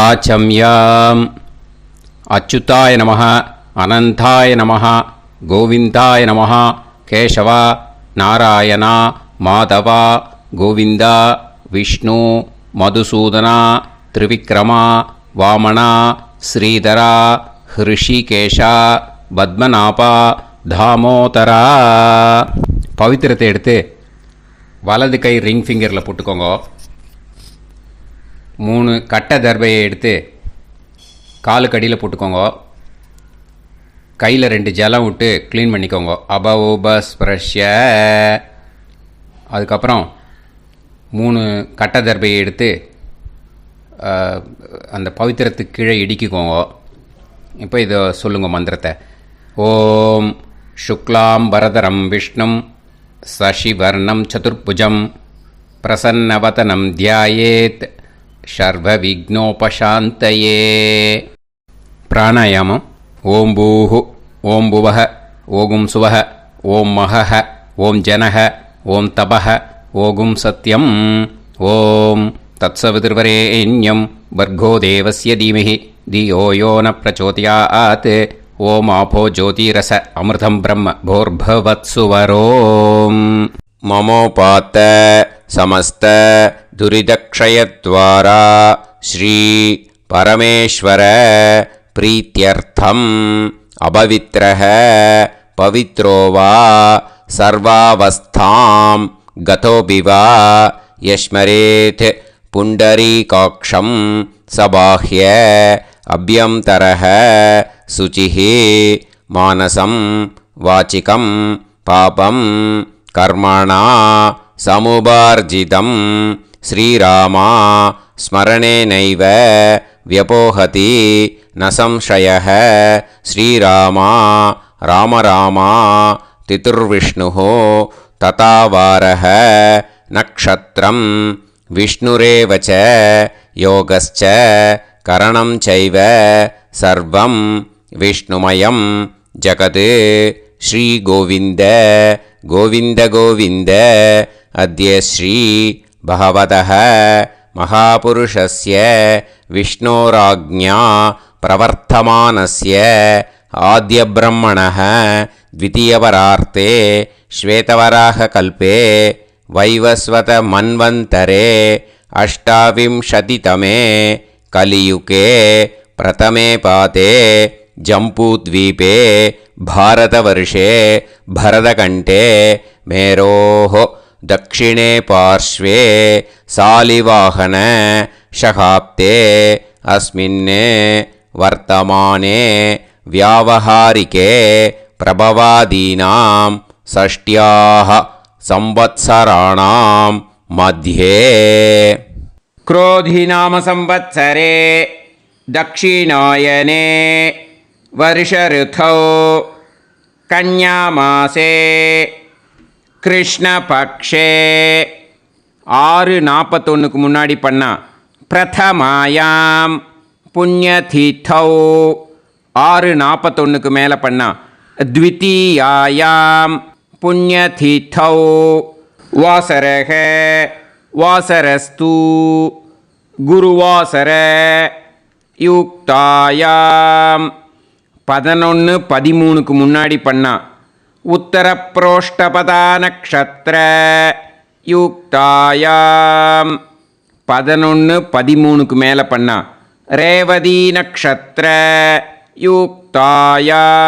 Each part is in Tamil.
ஆச்சம்யாம். அச்சுதாய நமः, அனந்தாய நமः, கோவிந்தாய நமः, கேசவா, நாராயணா, மாதவா, கோவிந்தா, விஷ்ணு, மதுசூதனா, திரிவிக்ரமா, வாமனா, ஸ்ரீதரா, ஹிருஷிகேஷா, பத்மநாபா, தாமோதரா. பவித்திரத்தை எடுத்து வலது கை ரிங் ஃபிங்கரில் போட்டுக்கோங்க. 3 கட்டை தர்பையை எடுத்து காலுக்கடியில் போட்டுக்கோங்க. கையில் 2 ஜலம் விட்டு க்ளீன் பண்ணிக்கோங்க. அபவோபஸ்பிரஷ்ய. அதுக்கப்புறம் 3 கட்டை தர்பையை எடுத்து அந்த பவித்திரத்துக்கு கீழே இடிக்கிக்கோங்க. இப்போ இதை சொல்லுங்க மந்திரத்தை. ஓம் சுக்லாம் வரதரம் விஷ்ணும் சசிவர்ணம் சதுர்புஜம் பிரசன்னவதனம் தியாயேத் சர்வ விக்னோபசாந்தயே. பிராணாயாமம். ஓம் பூஹு, ஓம் புவஹ, ஓகும் சுவஹ, ஓம் மஹஹ, ஓம் ஜனஹ, ஓம் தபஹ, ஓகும் சத்யம். ஓம் தத்சவிதுர்வரேண்யம் வர்கோ தேவஸ்ய தீமஹி தியோ யோ ந பிரச்சோதயாத். ஓம் ஆபோ ஜோதிரச அமிர்தம் பிரம்ம போர்பவத்சுவரோம். மமோபாத்த சமஸ்த துரிதக்ஷயத்வாரா ஸ்ரீ பரமேஸ்வர பிரீத்யர்த்தம் அபவித்ரஹ பவித்ரோ வா சர்வாவஸ்தாம் கதோபிவா யஸ்மரேத் புண்டரீகாக்ஷம் சபாஹ்ய அப்யந்தரஹ சுச்சிஹ மானசம் வாச்சிகம் பாபம் கர்மணா சமுபார்ஜிதம் ஸ்ரீராமா ஸ்மரணேனைவ வ்யபோஹதி ந சம்சயः. ஸ்ரீராமா ராம ராமா திதுர்விஷ்ணுः ததாவாரः நக்ஷத்ரம் விஷ்ணுரேவ ச யோகஸ்ச கரணம் சைவ சர்வம் விஷ்ணுமயம் ஜகத். ஸ்ரீ கோவிந்த கோவிந்த கோவிந்த. அத்ய ஸ்ரீ பகவதः மகாபுருஷஸ்ய விஷ்ணோராஜ்ஞா பிரவர்த்தமானஸ்ய ஆத்யப்ரஹ்மணः த்விதீயவரார்த்தே ஸ்வேதவராககல்பே வைவஸ்வத மன்வந்தரே அஷ்டாவிம்சதிதமே கலியுகே பிரதமே பாதே ஜம்பூத்வீபே பாரதவர்ஷே பரதகண்டே மேரோः दक्षिणे पार्श्वे सालिवाहन शहाब्दे अस्मिन् वर्तमाने व्यावहारिके प्रभवादीनां षष्ट्याः संवत्सराणां मध्ये क्रोधिनाम संवत्सरे दक्षिणायने वर्षऋतौ कन्यामासे கிருஷ்ணபக்ஷே 6:41 முன்னாடி பண்ணா. பிரதமாயாம் புண்ணியதீதௌ 6:41 மேலே பண்ணா. த்விதீயாயாம் புண்ணியதீதௌ வாசரக வாசரஸ்து குருவாசர யுக்தாயாம் 11:13 முன்னாடி பண்ணா. உத்தரப்ரோஷ்டபதா நக்ஷத்ர யுக்தாயாம் 11:13 மேலே பண்ணா. ரேவதி நக்ஷத்ர யுக்தாயாம்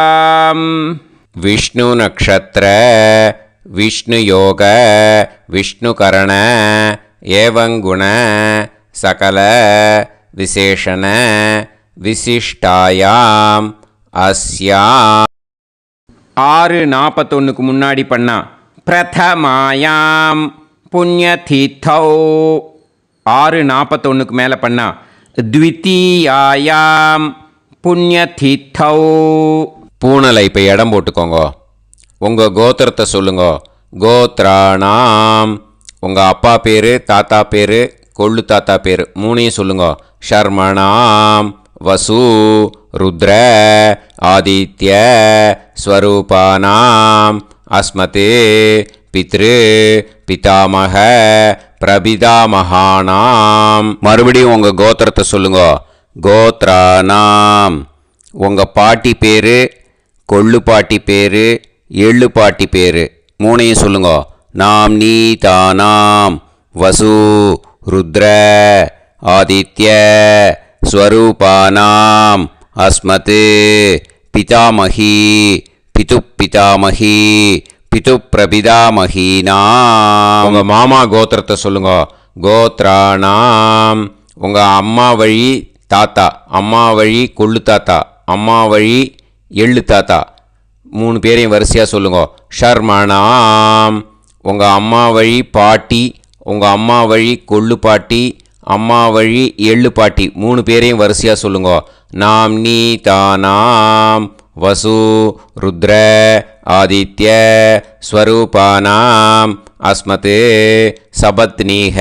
விஷ்ணு நக்ஷத்ர விஷ்ணு யோக விஷ்ணுகரண ஏவங்குண சகல விசேஷண விசிஷ்டாயாம் அஸ்யாம் 6:41 முன்னாடி பண்ணா. பிரதமாயாம் புண்ணியதீதௌ 6:41 மேலே பண்ணா. த்விதீயாயாம் புண்ணியதீதௌ. பூனலை இப்போ இடம் போட்டுக்கோங்க. உங்கள் கோத்திரத்தை சொல்லுங்க. கோத்ராணாம் உங்கள் அப்பா பேர், தாத்தா பேர், கொள்ளு தாத்தா பேர் 3ஐயும் சொல்லுங்க. ஷர்மணாம் வசு ருத்ர ஆதித்ய ஸ்வரூபானாம் அஸ்மத் பித்ரு பிதாமக பிரபிதாமகானாம். மறுபடியும் உங்கள் கோத்திரத்தை சொல்லுங்க. கோத்ரானாம். உங்கள் பாட்டி பேர், கொள்ளு பாட்டி பேர், எள்ளு பாட்டி பேர் மூணையும் சொல்லுங்க. நாம் நீ தானாம் வசு ருத்ர ஆதித்ய ஸ்வரூபானாம் அஸ்மத் பிதாமகி பிது பிதாமகி பிது பிரபிதாமகீனாம். உங்கள் மாமா கோத்திரத்தை சொல்லுங்க. கோத்ரானாம். உங்கள் அம்மா வழி தாத்தா, அம்மா வழி கொள்ளு தாத்தா, அம்மா வழி எள்ளு தாத்தா மூணு பேரையும் வரிசையாக சொல்லுங்க. ஷர்மணாம். உங்கள் அம்மா வழி பாட்டி, உங்கள் அம்மா வழி கொள்ளு பாட்டி, அம்மா வழி எள்ளு பாட்டி மூணு பேரையும் வரிசையாக சொல்லுங்க. நாம் நீ தானாம் வசு ருத்ர ஆதித்ய ஸ்வரூபானாம் அஸ்மத் சபத்னீஹ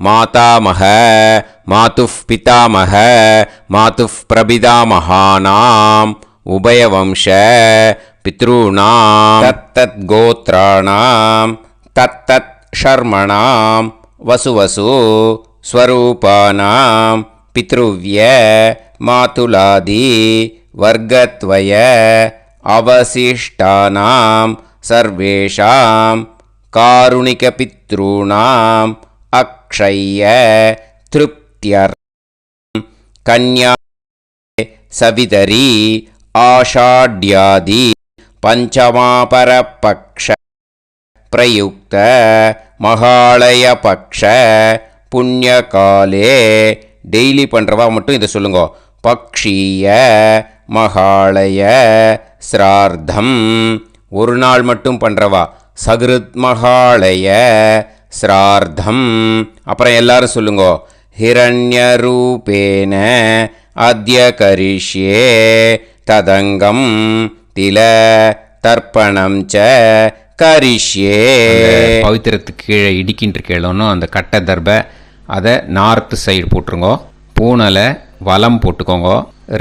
மாதாமஹ மாதுஃப் பிதாமஹ மாதுஃப் பிரபிதாமஹானாம் உபயவம்ச பித்ருணாம் தத்தத் கோத்ராணாம் தத்தத் ஷர்மணாம் வசுவசு ஸ்வரூபானாம் பித்ருவ்ய மாதுலாதி வர்க்கத்வய அவசிஷ்டானாம் சர்வேஷாம் காருணிக பித்ருணாம் அக்ஷய திருப்தியர் கன்யா சவிதரி ஆஷாட்யாதி பஞ்சமாபரபக்ஷ பிரயுக்த மகாலய பக்ஷ புண்ணியகாலே. டெய்லி பண்ணுறவா மட்டும் இதை சொல்லுங்க. பக்ஷீய மகாலய ஸ்ரார்த்தம். ஒரு நாள் மட்டும் பண்ணுறவா சகிருத் மகாலய ஸ்ரார்த்தம். அப்புறம் எல்லாரும் சொல்லுங்க. ஹிரண்யரூபேன அத்ய கரிஷ்யே ததங்கம் தில தர்ப்பணம் ச கரிஷ்யே. பவித்திரத்துக்கு கீழே இடிக்கின்ற கேளோன்னு அந்த கட்டை தர்பை அதை நார்த்து சைடு போட்டுருங்கோ. பூனலை வலம் போட்டுக்கோங்க.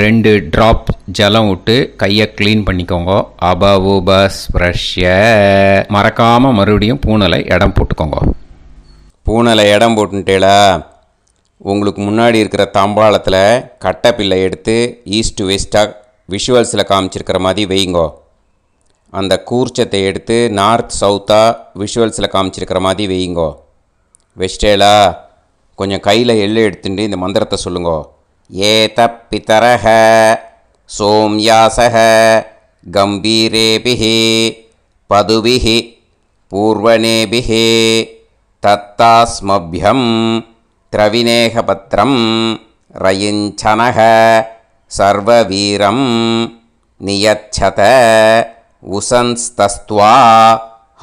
2 ட்ராப் ஜலம் விட்டு கையை க்ளீன் பண்ணிக்கோங்க. அபவுபஸ்ப்ரஷ்ய. மறக்காமல் மறுபடியும் பூனலை இடம் போட்டுக்கோங்க. பூனலை இடம் போட்டுட்டேளா, உங்களுக்கு முன்னாடி இருக்கிற தாம்பாளத்தில் கட்டைப்பில்லை எடுத்து ஈஸ்ட் வெஸ்டாக விஷுவல்ஸில் காமிச்சிருக்கிற மாதிரி வைங்கோ. அந்த கூர்ச்சத்தை எடுத்து நார்த் சவுத்தாக விஷுவல்ஸில் காமிச்சிருக்கிற மாதிரி வைங்கோ. வெஸ்டேலா கொஞ்சம் கையில் எள்ளு எடுத்துட்டு இந்த மந்திரத்தை சொல்லுங்கோ. ஏத பிதரஹ சோம்யாசஹ கம்பீரேபிஹி பதுபிஹி பூர்வனேபிஹி தத்தாஸ்மப்யம் திரவிநேகபத்ரம் ரயிஞ்சனஹ சர்வவீரம் நியச்சத உசன்ஸ்தஸ்த்வா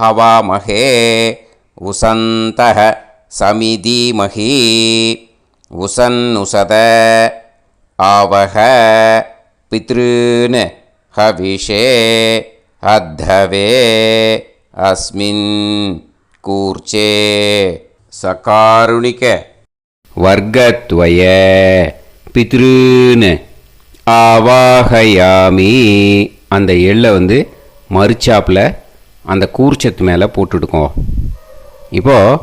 ஹவாமஹே உசந்தஹ சமிதீமஹி உசன்னுசத ஆவஹ பித்ருன் ஹவிஷே அத்தவே அஸ்மின் கூர்ச்சே சகாருணிக வர்க்கத்வய பித்ருன் ஆவாஹயாமி. அந்த எள்ளை மறுச்சாப்பில் அந்த கூர்ச்சத்து மேலே போட்டுடுக்கோங்க. இப்போது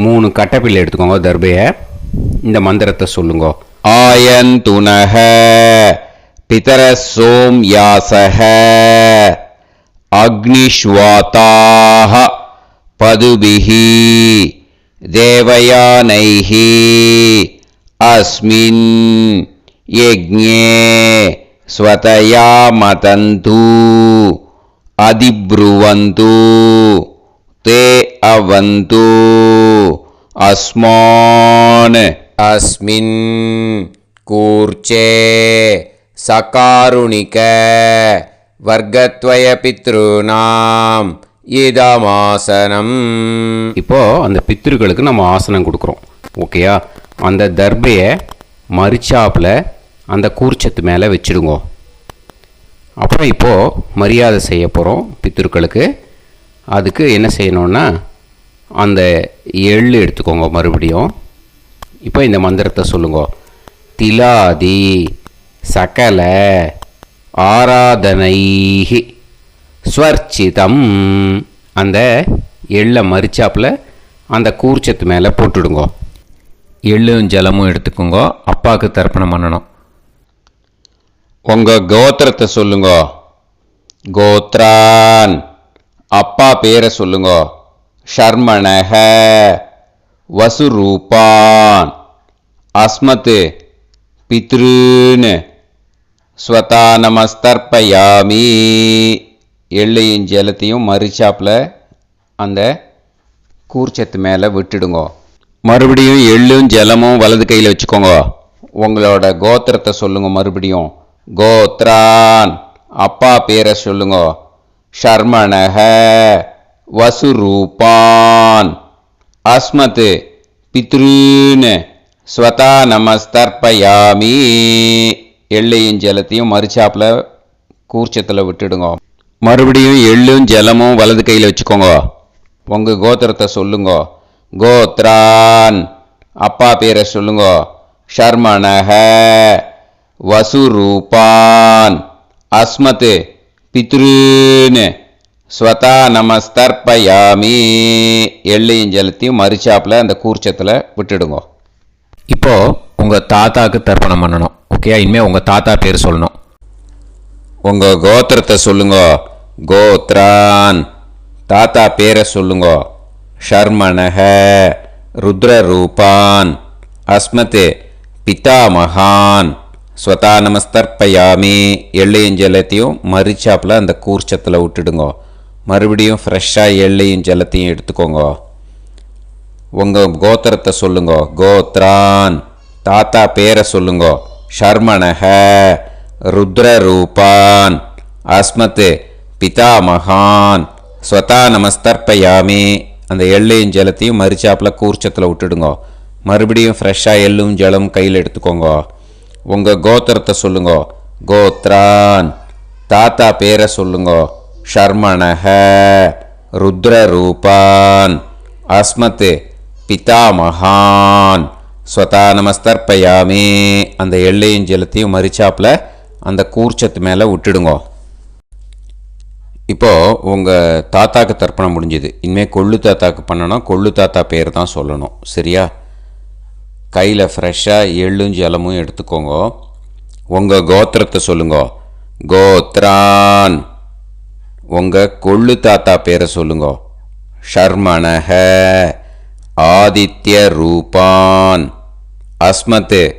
3 கட்டைப்பிள்ளை எடுத்துக்கோங்க. தர்பையை இந்த மந்திரத்தை சொல்லுங்க. ஆயந்துனஹ பிதர சோம்யாசஹ அக்னிஷ்வாதாஹ பதுபிஹி தேவயானைஹி அஸ்மின் யஜ்ஞே ஸ்வதயா மதந்து அதிப்ருவந்து தே அவது அஸ்மான் அஸ்மின் கூர்ச்சே சகாருணிக வர்க்கத்வய பித்ருநாம் இதமாசனம். இப்போது அந்த பித்ருக்களுக்கு நம்ம ஆசனம் கொடுக்குறோம். ஓகேயா? அந்த தர்பையை மறுச்சாப்பில் அந்த கூர்ச்சத்து மேலே வச்சுடுங்க. அப்புறம் இப்போது மரியாதை செய்ய போகிறோம் பித்ருக்களுக்கு. அதுக்கு என்ன செய்யணுன்னா அந்த எள்ளு எடுத்துக்கோங்க. மறுபடியும் இப்போ இந்த மந்திரத்தை சொல்லுங்க. திலாதி சகல ஆராதனைஹி ஸ்வர்ச்சிதம். அந்த எள்ளை மரிச்சாப்பில் அந்த கூர்ச்சத்து மேலே போட்டுடுங்க. எள்ளும் ஜலமும் எடுத்துக்கோங்க. அப்பாவுக்கு தர்ப்பணம் பண்ணணும். உங்கள் கோத்திரத்தை சொல்லுங்க. கோத்ரான். அப்பா பேரை சொல்லுங்க. ஷர்மணஹ. வசுரூபான். அஸ்மத் பித்ருன்னு. ஸ்வதா நமஸ்தர்ப்பயாமி. எள்ளையும் ஜலத்தையும் மறிச்சாப்பில் அந்த கூர்ச்சத்து மேலே விட்டுடுங்க. மறுபடியும் எள்ளும் ஜலமும் வலது கையில் வச்சுக்கோங்க. உங்களோட கோத்திரத்தை சொல்லுங்க. மறுபடியும் கோத்ரான். அப்பா பேரை சொல்லுங்க. ஷர்மணஹ. வசுரூபான். அஸ்மத் பித்ருன்னு. ஸ்வதா நமஸ்தர்ப்பயாமி. எள்ளையும் ஜலத்தையும் மறிச்சாப்பில் கூர்ச்சத்தில் விட்டுடுங்க. மறுபடியும் எள்ளும் ஜலமும் வலது கையில் வச்சுக்கோங்க. உங்கள் கோத்திரத்தை சொல்லுங்க. கோத்ரான். அப்பா பேரை சொல்லுங்க. ஷர்மணஹ. வசுரூபான். அஸ்மத் பித்ருன்னு. ஸ்வதா நமஸ்தர்ப்பயாமி. எள்ளையும் ஜலத்தையும் மறிச்சாப்பில் அந்த கூர்ச்சத்தில் விட்டுடுங்க. இப்போது உங்கள் தாத்தாவுக்கு தர்ப்பணம் பண்ணணும். ஓகே, இனிமேல் உங்கள் தாத்தா பேர் சொல்லணும். உங்கள் கோத்திரத்தை சொல்லுங்க. கோத்ரான். தாத்தா பேரை சொல்லுங்க. ஷர்மணஹ. ருத்ரரூபான். அஸ்மத் பிதாமகான். ஸ்வதா நமஸ்தர்ப்பயாமி. எள்ளையும் ஜலத்தையும் மறிச்சாப்பில் அந்த கூர்ச்சத்தில் விட்டுடுங்க. மறுபடியும் ஃப்ரெஷ்ஷாக எள்ளையும் ஜலத்தையும் எடுத்துக்கோங்க. உங்கள் கோத்திரத்தை சொல்லுங்க. கோத்ரான். தாத்தா பேரை சொல்லுங்க. ஷர்மணஹ. ருத்ரரூபான். அஸ்மத் பிதாமகான். ஸ்வதா நமஸ்தர்ப்பயாமி. அந்த எள்ளையும் ஜலத்தையும் மறிச்சாப்பில் கூர்ச்சத்தில் விட்டுடுங்க. மறுபடியும் ஃப்ரெஷ்ஷாக எள்ளும் ஜலம் கையில் எடுத்துக்கோங்க. உங்கள் கோத்திரத்தை சொல்லுங்க. கோத்ரான். தாத்தா பேரை சொல்லுங்க. ஷர்மணஹ. ருத்ரரூபான். அஸ்மத் பிதாமகான். ஸ்வதா நமஸ்தர்ப்பயாமி. அந்த எள்ளையும் ஜலத்தையும் மறிச்சாப்பில் அந்த கூர்ச்சத்து மேலே விட்டுடுங்க. இப்போது உங்கள் தாத்தாக்கு தர்ப்பணம் முடிஞ்சுது. இனிமேல் கொள்ளு தாத்தாக்கு பண்ணணும். கொள்ளு தாத்தா பேர் தான் சொல்லணும். சரியா? கையில் ஃப்ரெஷ்ஷாக எள்ளும் ஜலமும் எடுத்துக்கோங்க. உங்கள் கோத்திரத்தை சொல்லுங்க. கோத்ரான். உங்கள் கொள்ளு தாத்தா பேரை சொல்லுங்க. ஷர்மணஹ. ஆதித்ய ரூபான். அஸ்மத்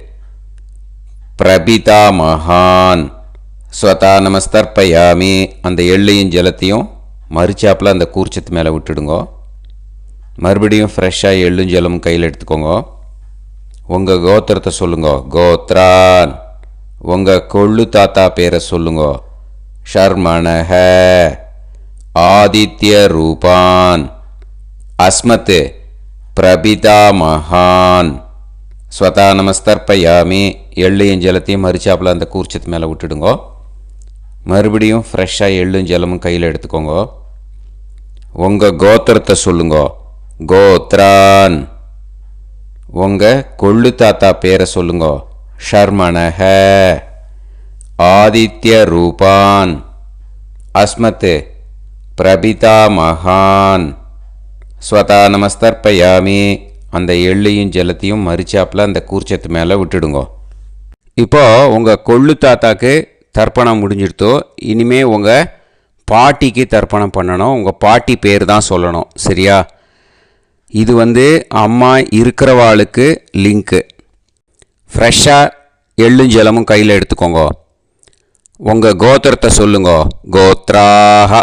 பிரபிதாமகான். ஸ்வதா நமஸ்தர்ப்பயாமி. அந்த எள்ளையும் ஜலத்தையும் மறிச்சாப்பில் அந்த கூர்ச்சத்து மேலே விட்டுடுங்க. மறுபடியும் ஃப்ரெஷ்ஷாக எள்ளும் ஜலமும் கையில் எடுத்துக்கோங்க. உங்கள் கோத்திரத்தை சொல்லுங்க. கோத்ரான். உங்கள் கொள்ளு தாத்தா பேரை சொல்லுங்க. ஷர்மணஹ. ஆதித்ய ரூபான். அஸ்மத் பிரபிதாமகான். ஸ்வதா நமஸ்தர்ப்பயாமி. எள்ளையும் ஜலத்தையும் மறிச்சாப்பில் அந்த கூர்ச்சத்து மேலே விட்டுடுங்க. மறுபடியும் ஃப்ரெஷ்ஷாக எள்ளும் ஜலமும் கையில் எடுத்துக்கோங்க. உங்கள் கோத்திரத்தை சொல்லுங்க. கோத்ரான். உங்கள் கொள்ளு தாத்தா பேரை சொல்லுங்க. ஷர்மணஹ. ஆதித்ய ரூபான். அஸ்மத் பிரபிதாமகான். ஸ்வதா நமஸ்தர்ப்பயாமி. அந்த எள்ளையும் ஜலத்தையும் மறிச்சாப்பில் அந்த கூர்ச்சத்து மேலே விட்டுடுங்க. இப்போது உங்கள் கொள்ளு தாத்தாக்கு தர்ப்பணம் முடிஞ்சிடுத்தோ. இனிமேல் உங்கள் பாட்டிக்கு தர்ப்பணம் பண்ணணும். உங்கள் பாட்டி பேர் தான் சொல்லணும். சரியா? இது அம்மா இருக்கிறவாளுக்கு லிங்க்கு. ஃப்ரெஷ்ஷாக எள்ளும் ஜலமும் கையில் எடுத்துக்கோங்க. உங்கள் கோத்திரத்தை சொல்லுங்க. கோத்ராஹ.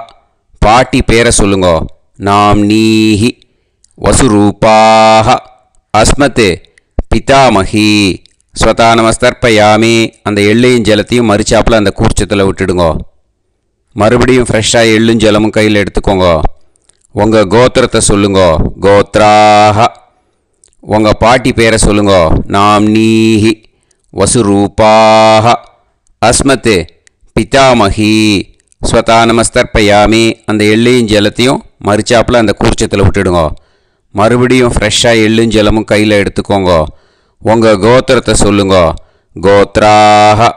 பாட்டி பேரை சொல்லுங்க. நாம்னீஹி. வசுரூபாஹ. அஸ்மத் பிதாமகி. ஸ்வதா நமஸ்தர்ப்பயாமி. அந்த எள்ளையும் ஜலத்தையும் மறிச்சாப்பில் அந்த கூர்ச்சத்தில் விட்டுடுங்க. மறுபடியும் ஃப்ரெஷ்ஷாக எள்ளும் ஜலமும் கையில் எடுத்துக்கோங்க. உங்கள் கோத்திரத்தை சொல்லுங்க. கோத்ராஹ. உங்கள் பாட்டி பேரை சொல்லுங்க. நாம்னீஹி. வசுரூபாஹ. அஸ்மத் பிதாமகி. ஸ்வதா நமஸ்தர்ப்பயாமி. அந்த எள்ளையும் ஜலத்தையும் மறிச்சாப்பில் அந்த கூர்ச்சத்தில் விட்டுடுங்க. மறுபடியும் ஃப்ரெஷ்ஷாக எள்ளும் ஜலமும் கையில் எடுத்துக்கோங்க. உங்கள் கோத்திரத்தை சொல்லுங்க. கோத்ராஹ.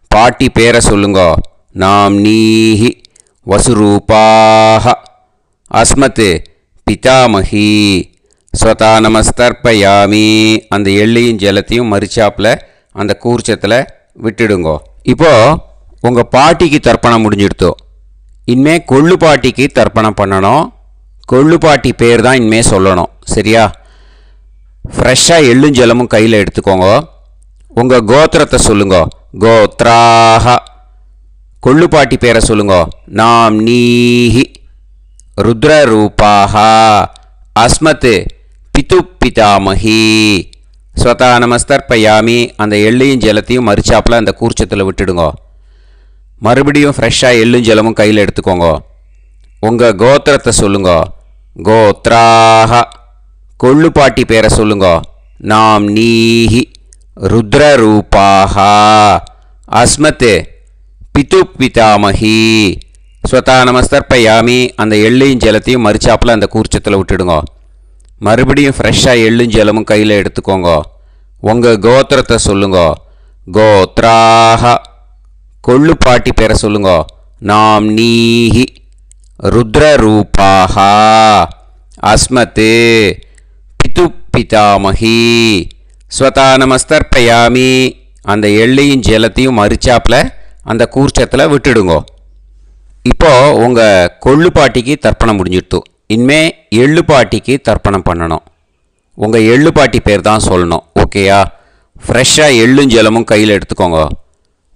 பாட்டி பேரை சொல்லுங்க. நாம்னீஹி. வசுரூபாஹ. அஸ்மத் பிதாமகி. ஸ்வதா நமஸ்தர்ப்பயாமி. அந்த எள்ளையும் ஜலத்தையும் மறிச்சாப்பில் அந்த கூர்ச்சத்தில் விட்டுடுங்கோ. இப்போது உங்கள் பாட்டிக்கு தர்ப்பணம் முடிஞ்சிடுத்தோ. இனிமே கொள்ளு பாட்டிக்கு தர்ப்பணம் பண்ணணும். கொள்ளு பாட்டி பேர் தான் இனிமே சொல்லணும், சரியா? ஃப்ரெஷ்ஷாக எள்ளும் ஜலமும் கையில் எடுத்துக்கோங்க. உங்கள் கோத்திரத்தை சொல்லுங்க. கோத்ராஹ. கொள்ளு பாட்டி பேரை சொல்லுங்க. நாம் நீஹி ருத்ரரூபாஹ அஸ்மத் பிது பிதாமஹி. ஸ்வதா நமஸ்தர்ப்பயாமி. அந்த எள்ளையும் ஜலத்தையும் மறிச்சாப்பில் அந்த கூர்ச்சத்தில் விட்டுடுங்க. மறுபடியும் ஃப்ரெஷ்ஷாக எள்ளும் ஜலமும் கையில் எடுத்துக்கோங்க. உங்கள் கோத்திரத்தை சொல்லுங்க. கோத்ராஹ. கொள்ளு பாட்டி பேரை சொல்லுங்க. நாம் நீஹி ருத்ரரூபாஹ அஸ்மத் பிது பிதாமஹி. ஸ்வதா நமஸ்தர்ப்பயாமி. அந்த எள்ளையும் ஜலத்தையும் மறிச்சாப்பில் அந்த கூர்ச்சத்தில் விட்டுடுங்க. மறுபடியும் ஃப்ரெஷ்ஷாக எள்ளும் ஜலமும் கையில் எடுத்துக்கோங்க. உங்கள் கோத்திரத்தை சொல்லுங்க. கோத்ராஹ. கொள்ளு பாட்டி பேரை சொல்லுங்க. நாம் நீஹி ருத்ரரூபாஹ அஸ்மத் பிது பிதாமஹி. ஸ்வதா நமஸ்தர்ப்பயாமி. அந்த எள்ளையும் ஜலத்தையும் மறிச்சாப்பில் அந்த கூர்ச்சத்தில் விட்டுடுங்க. இப்போது உங்கள் கொள்ளு பாட்டிக்கு தர்ப்பணம் முடிஞ்சிடுத்து. இனிமே எள்ளு பாட்டிக்கு தர்ப்பணம் பண்ணணும். உங்கள் எள்ளு பாட்டி பேர் தான் சொல்லணும், ஓகேயா? ஃப்ரெஷ்ஷாக எள்ளும் ஜலமும் கையில் எடுத்துக்கோங்க.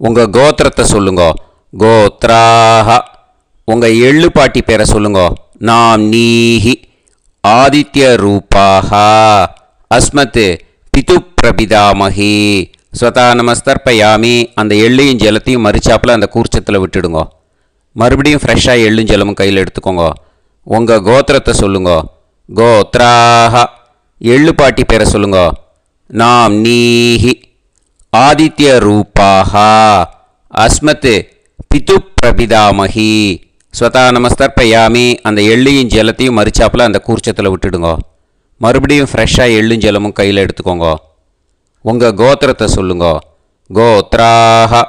உங்கள் கோத்திரத்தை சொல்லுங்க. கோத்ராஹ. உங்கள் எள்ளு பாட்டி பேரை சொல்லுங்க. நாம் நீஹி ஆதித்ய ரூபாஹ அஸ்மத் பிது பிரபிதாமஹி. ஸ்வதா நமஸ்தர்ப்பயாமி. அந்த எள்ளையும் ஜலத்தையும் மறிச்சாப்பில் அந்த கூர்ச்சத்தில் விட்டுடுங்க. மறுபடியும் ஃப்ரெஷ்ஷாக எள்ளும் ஜலமும் கையில் எடுத்துக்கோங்க. உங்கள் கோத்திரத்தை சொல்லுங்க. கோத்ராஹ. எள்ளு பாட்டி பேரை சொல்லுங்க. நாம் நீஹி ஆதித்ய ரூபாஹ அஸ்மத் பிது பிரபிதாமஹி. ஸ்வதா நமஸ்தர்ப்பயாமி. அந்த எள்ளையும் ஜலத்தையும் மறிச்சாப்பில் அந்த கூர்ச்சத்தில் விட்டுடுங்க. மறுபடியும் ஃப்ரெஷ்ஷாக எள்ளும் ஜலமும் கையில் எடுத்துக்கோங்க. உங்கள் கோத்திரத்தை சொல்லுங்க. கோத்ராஹ.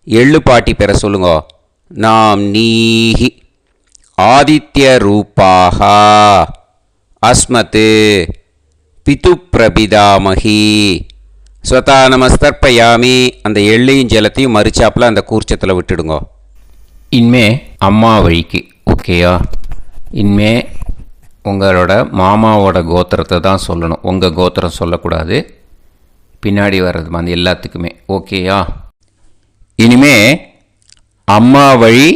எள்ளு பாட்டி பேரை சொல்லுங்க. நாம் நீஹி ஆதித்ய ரூபாஹ அஸ்மத் பிது பிரபிதாமஹி. ஸ்வதா நமஸ்தர்ப்பயாமி. அந்த எள்ளையும் ஜலத்தையும் மறிச்சாப்பில் அந்த கூர்ச்சத்தில் விட்டுடுங்க. இனிமே அம்மா வழிக்கு, ஓகேயா? இனிமே உங்களோட மாமாவோட கோத்திரத்தை தான் சொல்லணும். உங்கள் கோத்திரம் சொல்லக்கூடாது, பின்னாடி வர்றது மாதிரி எல்லாத்துக்குமே, ஓகேயா? இனிமே அம்மா வழி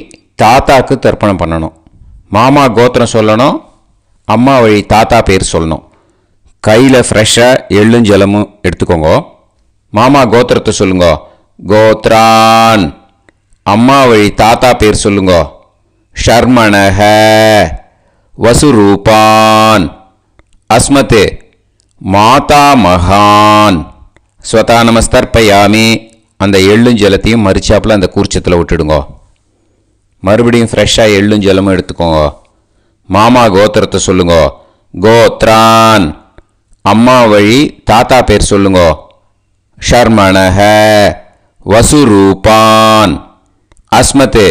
தாத்தாக்கு தர்ப்பணம் பண்ணணும். மாமா கோத்திரம் சொல்லணும், அம்மா வழி தாத்தா பேர் சொல்லணும். கையில் ஃப்ரெஷ்ஷாக எள்ளும் ஜலமும் எடுத்துக்கோங்க. மாமா கோத்திரத்தை சொல்லுங்க. கோத்ரான். அம்மா வழி தாத்தா பேர் சொல்லுங்க. ஷர்மணஹ வசுரூபான் அஸ்மத் மாதா மகான். ஸ்வதா நமஸ்தர்ப்பயாமி. அந்த எள்ளும் ஜலத்தையும் மறிச்சாப்பில் அந்த கூர்ச்சத்தில் விட்டுடுங்க. மறுபடியும் ஃப்ரெஷ்ஷாக எள்ளும் ஜலமும் எடுத்துக்கோங்க. மாமா கோத்திரத்தை சொல்லுங்க. கோத்ரான். அம்மா வழி தாத்தா பேர் சொல்லுங்க. ஷர்மணஹ வசுரூபான் அஸ்மத்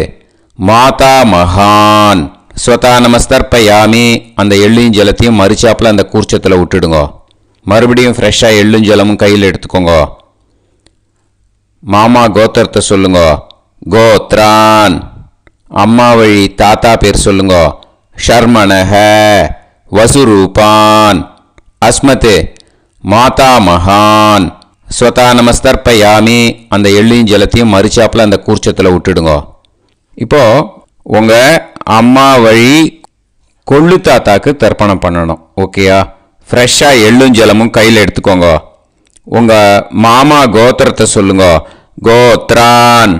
மாதா மகான். ஸ்வதா நமஸ்தர்ப்பயாமி. அந்த எள்ளையும் ஜலத்தையும் மறிச்சாப்பில் அந்த கூர்ச்சத்தில் விட்டுடுங்க. மறுபடியும் ஃப்ரெஷ்ஷாக எள்ளும் ஜலமும் கையில் எடுத்துக்கோங்க. மாமா கோத்திரத்தை சொல்லுங்க. கோத்ரான். அம்மா வழி தாத்தா பேர் சொல்லுங்க. ஷர்மணஹ வசுரூபான் அஸ்மத் மாதா மகான். ஸ்வதா நமஸ்தர்ப்பயாமி. அந்த எள்ளையும் ஜலத்தையும் மறிச்சாப்பில் அந்த கூர்ச்சத்தில் விட்டுடுங்க. இப்போது உங்கள் அம்மா வழி கொள்ளு தாத்தாக்கு தர்ப்பணம் பண்ணணும், ஓகேயா? ஃப்ரெஷ்ஷாக எள்ளும் ஜலமும் கையில் எடுத்துக்கோங்க. உங்கள் மாமா கோத்திரத்தை சொல்லுங்க. கோத்ரான்.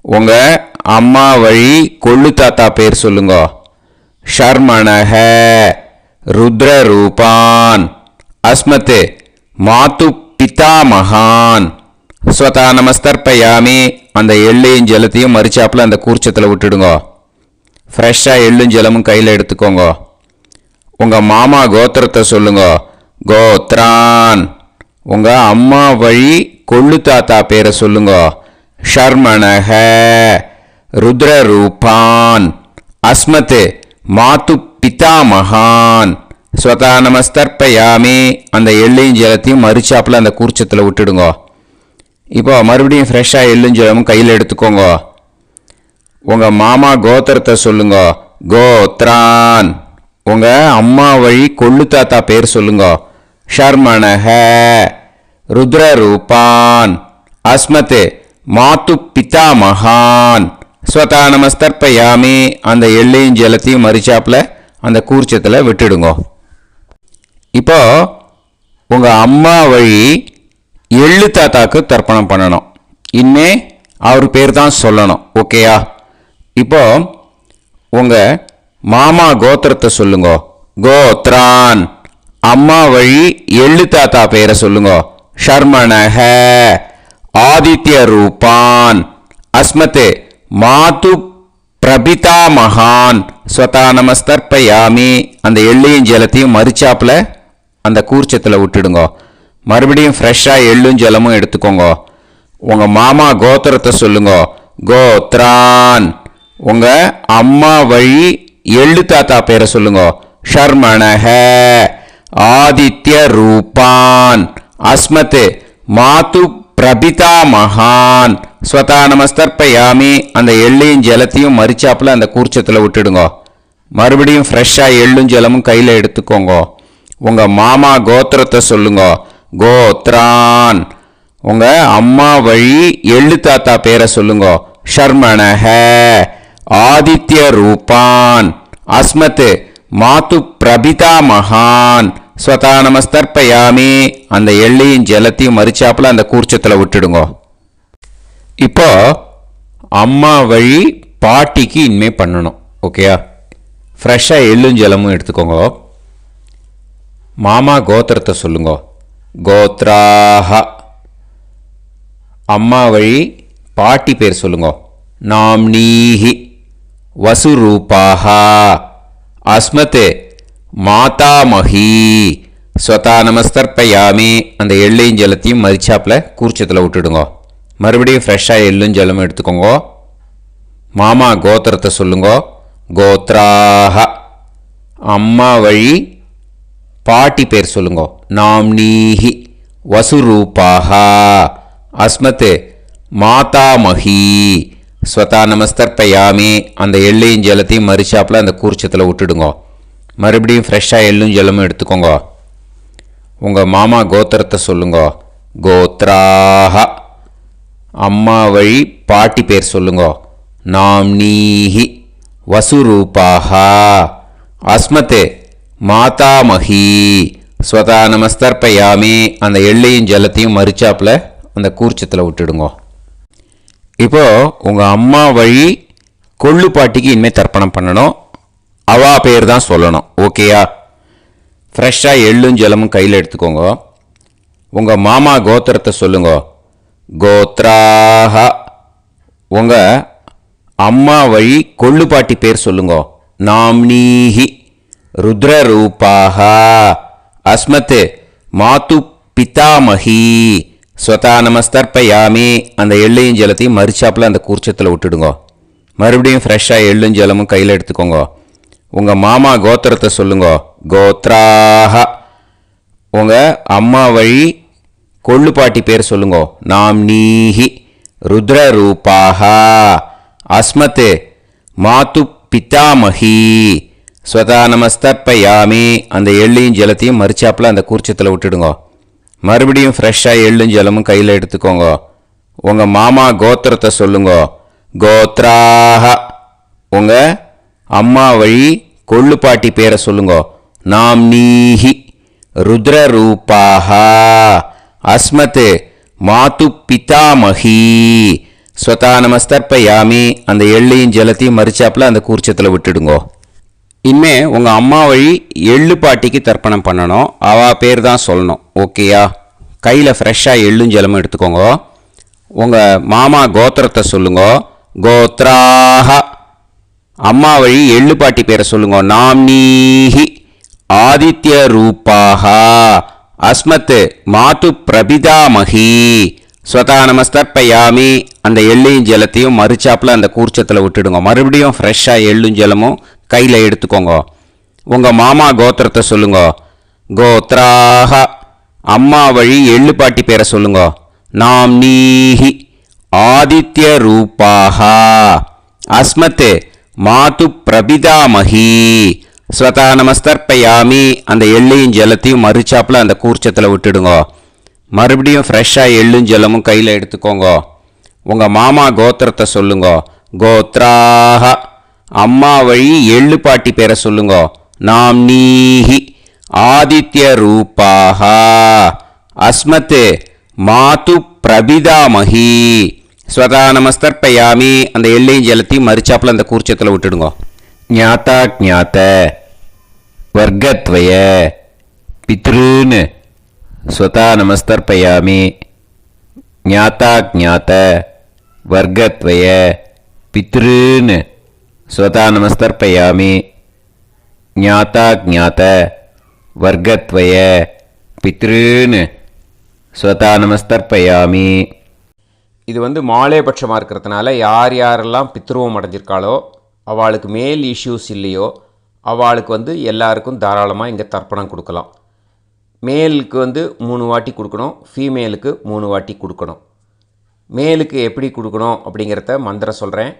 உங்கள் அம்மா வழி கொள்ளு தாத்தா பேர் சொல்லுங்க. ஷர்மணஹ ருத்ரரூபான் அஸ்மத் மாது பிதா மகான். ஸ்வதா நமஸ்தர்ப்பயாமி. அந்த எள்ளையும் ஜலத்தையும் மறிச்சாப்பில் அந்த கூர்ச்சத்தில் விட்டுடுங்க. ஃப்ரெஷ்ஷாக எள்ளும் ஜலமும் கையில் எடுத்துக்கோங்க. உங்கள் மாமா கோத்திரத்தை சொல்லுங்க. கோத்ரான். உங்கள் அம்மா வழி கொள்ளு தாத்தா பேரை சொல்லுங்க. ஷர்மணஹ ருத்ரரூபான் அஸ்மத் மாது பிதா மகான். ஸ்வதா நமஸ்தர்ப்பயாமி. அந்த எள்ளையும் ஜலத்தையும் மறுச்சாப்பில் அந்த கூர்ச்சத்தில் விட்டுடுங்க. இப்போ மறுபடியும் ஃப்ரெஷ்ஷாக எள்ளும் ஜலமும் கையில் எடுத்துக்கோங்க. உங்கள் மாமா கோத்திரத்தை சொல்லுங்க. கோத்ரான். உங்கள் அம்மா வழி கொள்ளு தாத்தா பேர் சொல்லுங்க. ஷர்மணஹ ருத்ரரூபான் அஸ்மத் மாத்து பிதா மகான். ஸ்வதா நமஸ்தர்ப்பயாமி. அந்த எள்ளையும் ஜலத்தையும் மறுச்சாப்பில் அந்த கூர்ச்சத்தில் விட்டுடுங்க. இப்போ உங்கள் அம்மா வழி எள்ளு தாத்தாக்கு தர்ப்பணம் பண்ணணும். இனிமே அவர் பேர் தான் சொல்லணும். ஓகேயா? இப்போ உங்கள் மாமா கோத்திரத்தை சொல்லுங்க. கோத்ரான். அம்மா வழி எள்ளு தாத்தா பேரை சொல்லுங்க. ஷர்மணஹ ஆதித்ய ரூபான் அஸ்மத் மாது பிரபிதா மகான். ஸ்வதா நமஸ்தர்ப்பயாமி. அந்த எள்ளையும் ஜலத்தையும் மறுச்சாப்பில் அந்த கூர்ச்சத்தில் விட்டுடுங்க. மறுபடியும் ஃப்ரெஷ்ஷாக எள்ளும் ஜலமும் எடுத்துக்கோங்க. உங்கள் மாமா கோத்திரத்தை சொல்லுங்க. கோத்ரான். உங்கள் அம்மா வழி எள்ளு தாத்தா பேரை சொல்லுங்க. ஷர்மணஹ ஆதித்ய ரூபான் அஸ்மத் மாது பிரபிதா மகான். ஸ்வதா நமஸ்தர்ப்பயாமி. அந்த எள்ளையும் ஜலத்தையும் மறுச்சாப்பில் அந்த கூர்ச்சத்தில் விட்டுடுங்க. மறுபடியும் ஃப்ரெஷ்ஷாக எள்ளும் ஜலமும் கையில் எடுத்துக்கோங்க. உங்கள் மாமா கோத்திரத்தை சொல்லுங்க. கோத்ரான். உங்கள் அம்மா வழி எள்ளு தாத்தா பேரை சொல்லுங்க. ஷர்மணஹ ஆதித்ய ரூபான் அஸ்மத் மாது பிரபிதா மகான். ஸ்வதா நமஸ்தர்ப்பயாமி. அந்த எள்ளையும் ஜலத்தையும் மறுச்சாப்பில் அந்த கூர்ச்சத்தில் விட்டுடுங்க. இப்போ அம்மா வழி பாட்டிக்கு இனிமே பண்ணணும். ஓகேயா? ஃப்ரெஷ்ஷாக எள்ளும் ஜலமும் எடுத்துக்கோங்க. மாமா கோத்திரத்தை சொல்லுங்க. கோத்ராஹ. அம்மா வழி பாட்டி பேர் சொல்லுங்க. நாம்னீஹி வசுரூபாஹ அஸ்மத் மாதாமஹி. ஸ்வதா நமஸ்தர்ப்பயாமி. அந்த எள்ளையும் ஜலத்தையும் மறுச்சாப்பில் கூர்ச்சத்தில் விட்டுடுங்க. மறுபடியும் ஃப்ரெஷ்ஷாக எள்ளும் ஜலமும் எடுத்துக்கோங்க. மாமா கோத்திரத்தை சொல்லுங்க. கோத்ராஹ. அம்மா வழி பாட்டி பேர் சொல்லுங்க. நாம்னீஹி வசுரூபாஹ அஸ்மத் மாதாமஹி. ஸ்வதா நமஸ்தர்ப்பயாமி. அந்த எள்ளையும் ஜலத்தையும் மறுச்சாப்பில் அந்த கூர்ச்சத்தில் விட்டுடுங்க. மறுபடியும் ஃப்ரெஷ்ஷாக எள்ளும் ஜலமும் எடுத்துக்கோங்க. உங்கள் மாமா கோத்திரத்தை சொல்லுங்க. கோத்ராஹ. அம்மா வழி பாட்டி பேர் சொல்லுங்க. நாம்னீஹி வசுரூபாஹ அஸ்மத் மாதாமஹி. ஸ்வதா நமஸ்தர்ப்பயாமி. அந்த எள்ளையும் ஜலத்தையும் மறுச்சாப்பில் அந்த கூர்ச்சத்தில் விட்டுடுங்க. இப்போ உங்கள் அம்மா வழி கொள்ளு பாட்டிக்கு இனிமேல் தர்ப்பணம் பண்ணணும். அவா பேர் தான் சொல்லணும். ஓகேயா? ஃப்ரெஷ்ஷாக எள்ளும் ஜலமும் கையில் எடுத்துக்கோங்க. உங்கள் மாமா கோத்திரத்தை சொல்லுங்க. கோத்ராஹ. உங்கள் அம்மா வழி கொள்ளு பாட்டி பேர் சொல்லுங்க. நாம்னீஹி ருத்ரரூபாஹ அஸ்மத் மாது பிதாமஹி. ஸ்வதா நமஸ்தர்ப்பயாமி. அந்த எள்ளையும் ஜலத்தையும் மறுச்சாப்பில் அந்த கூர்ச்சத்தில் விட்டுடுங்க. மறுபடியும் ஃப்ரெஷ்ஷாக எள்ளும் ஜலமும் கையில் எடுத்துக்கோங்க. உங்கள் மாமா கோத்திரத்தை சொல்லுங்க. கோத்ராஹ. உங்கள் அம்மா வழி கொள்ளு பாட்டி பேர் சொல்லுங்க. நாம்னீஹி ருத்ரரூபாஹ அஸ்மத் மாது பிதாமஹி. ஸ்வதா நமஸ்தர்ப்பயாமி. அந்த எள்ளையும் ஜலத்தையும் மறுச்சாப்பில் அந்த கூர்ச்சத்தில் விட்டுடுங்க. மறுபடியும் ஃப்ரெஷ்ஷாக எள்ளும் ஜலமும் கையில் எடுத்துக்கோங்க. உங்கள் மாமா கோத்திரத்தை சொல்லுங்க. கோத்ராஹ. உங்கள் அம்மா வழி கொள்ளு பாட்டி பேரை சொல்லுங்க. நாம்னீஹி ருத்ரரூபாஹ அஸ்மத் மாது பிதாமஹி. ஸ்வதா நமஸ்தர்ப்பயாமி. அந்த எள்ளையும் ஜலத்தையும் மறுச்சாப்பில் அந்த கூர்ச்சத்தில் விட்டுடுங்க. இனிமே உங்கள் அம்மா வழி எள்ளு பாட்டிக்கு தர்ப்பணம் பண்ணணும். அவா பேர் தான் சொல்லணும். ஓகேயா? கையில் ஃப்ரெஷ்ஷாக எள்ளும் ஜலமும் எடுத்துக்கோங்க. உங்கள் மாமா கோத்திரத்தை சொல்லுங்க. கோத்ராஹ. அம்மா வழி எள்ளு பாட்டி பேரை சொல்லுங்க. நாம்னீஹி ஆதித்ய ரூபாஹ அஸ்மத் மாது பிரபிதாமஹி. ஸ்வதா நமஸ்தர்ப்பயாமி. அந்த எள்ளையும் ஜலத்தையும் மறுச்சாப்பில் அந்த கூர்ச்சத்தில் விட்டுடுங்க. மறுபடியும் ஃப்ரெஷ்ஷாக எள்ளும் ஜலமும் கையில் எடுத்துக்கோங்க. உங்கள் மாமா கோத்திரத்தை சொல்லுங்க. கோத்ராஹ. அம்மா வழி எள்ளு பாட்டி பேரை சொல்லுங்க. நாம் நீஹி ஆதித்ய ரூபாஹா அஸ்மத் மாது பிரபிதாமஹி ஸ்வதா நமஸ்தர்ப்பயாமி. அந்த எள்ளையும் ஜலத்தையும் மறுச்சாப்பில் அந்த கூர்ச்சத்தில் விட்டுடுங்க. மறுபடியும் ஃப்ரெஷ்ஷாக எள்ளும் ஜலமும் கையில் எடுத்துக்கோங்க. உங்கள் மாமா கோத்திரத்தை சொல்லுங்க. கோத்ராஹ. அம்மா வழி எள்ளு பாட்டி பேரை சொல்லுங்க. நாம் நீஹி ஆதித்ய ரூபாஹா அஸ்மத் மாது பிரபிதாமஹி ஸ்வதா நமஸ்தர்ப்பயாமி. அந்த எள்ளையும் ஜலத்தையும் மறுச்சாப்பில் அந்த கூர்ச்சத்தில் விட்டுடுங்க. ஞாதா ஞாத வர்க்கத்வய பித்ருன் ஸ்வதா நமஸ்தர்ப்பயாமி. ஞாதா ஞாத வர்க்கத்வய பித்ருன் ஸ்வதா நமஸ்தர்ப்பயாமி. ஞாதா ஞாத வர்க்கத்வய பித்ருன் ஸ்வதா நமஸ்தர்ப்பயாமி. இது மாலேபட்சமாக இருக்கிறதுனால யார் யாரெல்லாம் பித்ருவம் அடைஞ்சிருக்காளோ அவளுக்கு மேல் இஷ்யூஸ் இல்லையோ அவளுக்கு எல்லாருக்கும் தாராளமாக இங்கே தர்ப்பணம் கொடுக்கலாம். மேலுக்கு 3 வாட்டி கொடுக்கணும், ஃபீமேலுக்கு 3 வாட்டி கொடுக்கணும். மேலுக்கு எப்படி கொடுக்கணும் அப்படிங்கிறத மந்திரம் சொல்கிறேன்,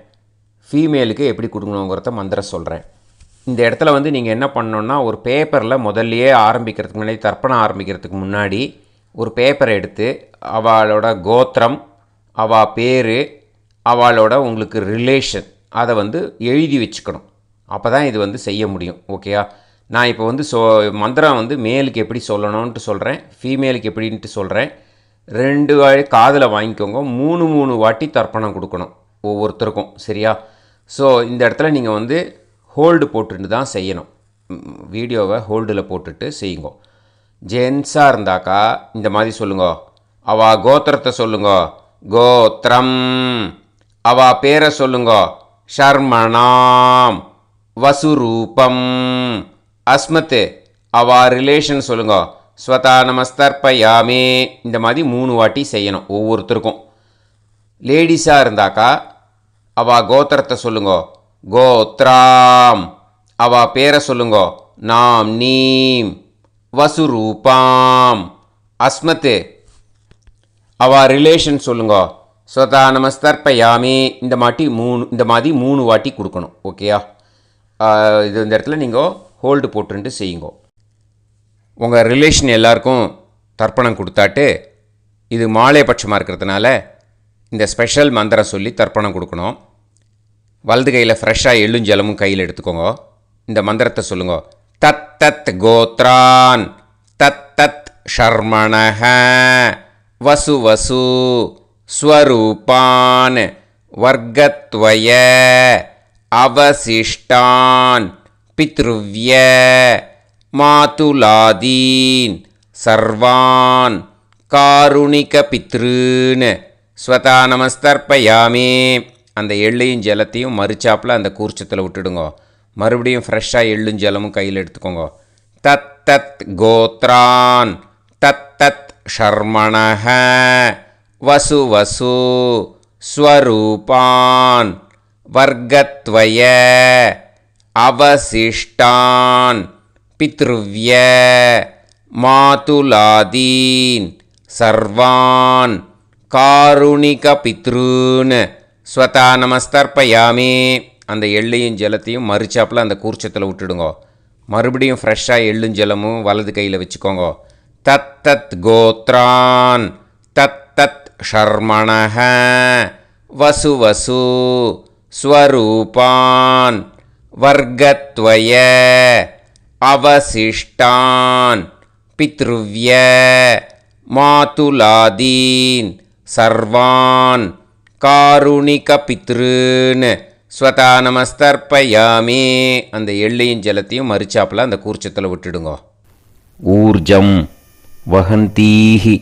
ஃபீமேலுக்கு எப்படி கொடுக்கணுங்கிறத மந்திரம் சொல்கிறேன். இந்த இடத்துல நீங்கள் என்ன பண்ணணுன்னா, ஒரு பேப்பரில் முதல்லையே ஆரம்பிக்கிறதுக்கு முன்னாடி, தர்ப்பணம் ஆரம்பிக்கிறதுக்கு முன்னாடி ஒரு பேப்பரை எடுத்து அவளோட கோத்திரம், அவள் பேர், அவளோட உங்களுக்கு ரிலேஷன் அதை எழுதி வச்சுக்கணும். அப்போ தான் இது செய்ய முடியும். ஓகேயா? நான் இப்போ மந்திரம் மேலுக்கு எப்படி சொல்லணும்ன்ட்டு சொல்கிறேன், ஃபீமேலுக்கு எப்படின்ட்டு சொல்கிறேன். 2 வாட்டி காதில் வாங்கிக்கோங்க. 3 வாட்டி தர்ப்பணம் கொடுக்கணும் ஒவ்வொருத்தருக்கும். சரியா? ஸோ இந்த இடத்துல நீங்கள் ஹோல்டு போட்டுட்டு தான் செய்யணும். வீடியோவை ஹோல்டில் போட்டுட்டு செய்யுங்க. ஜென்ஸாக இருந்தாக்கா இந்த மாதிரி சொல்லுங்க. அவா கோத்திரத்தை சொல்லுங்க. கோத்ரம். அவா பேரை சொல்லுங்க. ஷர்மணாம் வசுரூபம் அஸ்மத். அவா ரிலேஷன் சொல்லுங்க. ஸ்வதா நமஸ்தர்ப்பயாமி. இந்த மாதிரி 3 வாட்டி செய்யணும் ஒவ்வொருத்தருக்கும். லேடிஸாக இருந்தாக்கா அவா கோத்திரத்தை சொல்லுங்க. கோத்ராம். அவா பேரை சொல்லுங்க. நாம் நீம் வசுரூபாம் அஸ்மத். அவா ரிலேஷன் சொல்லுங்க. ஸ்வதா நமஸ்தர்ப்பயாமி. இந்த மாதிரி 3 வாட்டி கொடுக்கணும். ஓகேயா? இந்த இடத்துல நீங்கள் ஹோல்டு போட்டுட்டு செய்யுங்க. உங்கள் ரிலேஷன் எல்லாருக்கும் தர்ப்பணம் கொடுத்தாட்டு இது மாலைபட்சமாக இருக்கிறதுனால இந்த ஸ்பெஷல் மந்திரம் சொல்லி தர்ப்பணம் கொடுக்கணும். வலது கையில் ஃப்ரெஷ்ஷாக எள்ளும் ஜலமும் கையில் எடுத்துக்கோங்க. இந்த மந்திரத்தை சொல்லுங்க. தத் தத் கோத்ரான் தத் தத் ஷர்மணஹ வசு வசு ஸ்வரூபான் வர்க்கத்வய அவசிஷ்டான் பித்ருவ்ய மாதுலாதீன் சர்வான் காருணிக பித்ருன் ஸ்வதா நமஸ்தர்ப்பயாமி. அந்த எள்ளையும் ஜலத்தையும் மறுச்சாப்பில் அந்த கூர்ச்சத்தில் விட்டுடுங்க. மறுபடியும் ஃப்ரெஷ்ஷாக எள்ளும் ஜலமும் கையில் எடுத்துக்கோங்க. தத் தத் கோத்ரான் தத் தத் ஷர்மணஹ வசு வசு ஸ்வரூபான் வர்க்கத்வய அவசிஷ்டான் பித்ருவ்ய மாதுலாதீன் சர்வான் காருணிக பித்ருன் ஸ்வதா நமஸ்தர்ப்பயாமி. அந்த எள்ளையும் ஜலத்தையும் மறுச்சாப்பில் அந்த கூர்ச்சத்தில் விட்டுடுங்க. மறுபடியும் ஃப்ரெஷ்ஷாக எள்ளும் ஜலமும் வலது கையில் வச்சுக்கோங்க. தத் தத் கோத்ரான் தத் தத் ஷர்மணஹ வசு வசு ஸ்வரூபான் வர்க்கத்வய அவசிஷ்டான் பித்ருவ்ய மாதுலாதீன் சர்வான் காருணிக பித்ருன் ஸ்வதா நமஸ்தர்ப்பயாமி. அந்த எள்ளையும் ஜலத்தையும் மறுச்சாப்பில் அந்த கூர்ச்சத்தில் விட்டுடுங்க. ஊர்ஜம் வஹந்தீஹி